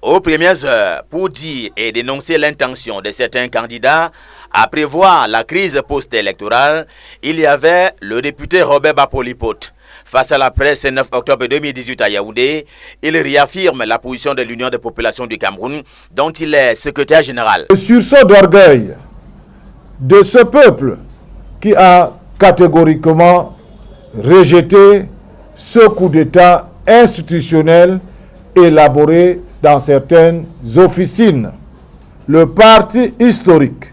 aux premières heures pour dire et dénoncer l'intention de certains candidats à prévoir la crise post-électorale, il y avait le député Robert Bapolipote. Face à la presse le 9 octobre 2018 à Yaoundé, il réaffirme la position de l'Union des populations du Cameroun, dont il est secrétaire général. Le sursaut d'orgueil de ce peuple qui a catégoriquement rejeté ce coup d'État institutionnel élaboré dans certaines officines. Le parti historique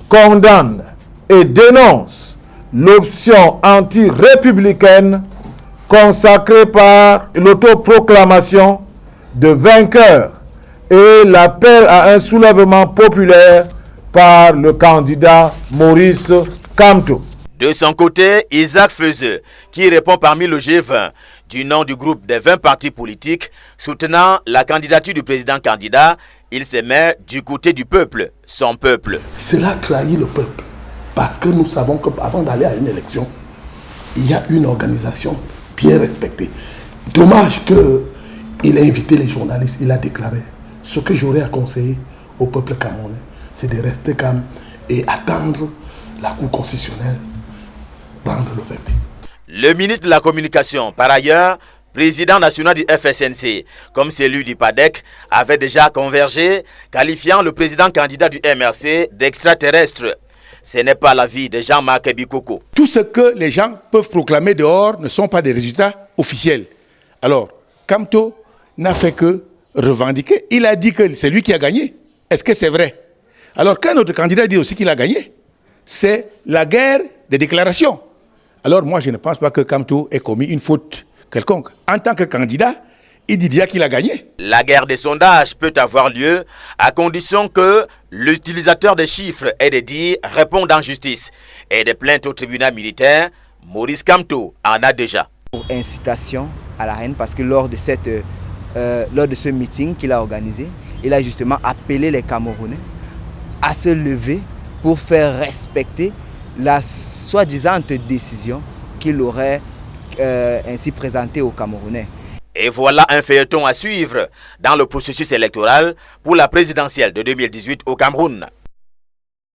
condamne et dénonce l'option anti-républicaine consacrée par l'autoproclamation de vainqueur et l'appel à un soulèvement populaire par le candidat Maurice Kamto. De son côté, Isaac Feuzeux, qui répond parmi le G20 du nom du groupe des 20 partis politiques soutenant la candidature du président-candidat, il se met du côté du peuple, son peuple. Cela trahit le peuple, parce que nous savons qu'avant d'aller à une élection, il y a une organisation bien respectée. Dommage qu'il ait invité les journalistes, il a déclaré. Ce que j'aurais à conseiller au peuple camerounais, c'est de rester calme et attendre la Cour constitutionnelle prendre le verdict. Le ministre de la Communication, par ailleurs, président national du FSNC, comme celui du PADEC, avait déjà convergé, qualifiant le président candidat du MRC d'extraterrestre. Ce n'est pas l'avis de Jean-Marc Bikoko. Tout ce que les gens peuvent proclamer dehors ne sont pas des résultats officiels. Alors, Kamto n'a fait que revendiquer. Il a dit que c'est lui qui a gagné. Est-ce que c'est vrai? Alors, quand notre candidat dit aussi qu'il a gagné, c'est la guerre des déclarations. Alors moi, je ne pense pas que Kamto ait commis une faute quelconque. En tant que candidat, il dit déjà qu'il a gagné. La guerre des sondages peut avoir lieu à condition que l'utilisateur des chiffres et des dires réponde en justice. Et des plaintes au tribunal militaire, Maurice Kamto en a déjà. Pour incitation à la haine, parce que lors de ce meeting qu'il a organisé, il a justement appelé les Camerounais à se lever pour faire respecter la soi-disant décision qu'il aurait ainsi présentée aux Camerounais. Et voilà un feuilleton à suivre dans le processus électoral pour la présidentielle de 2018 au Cameroun.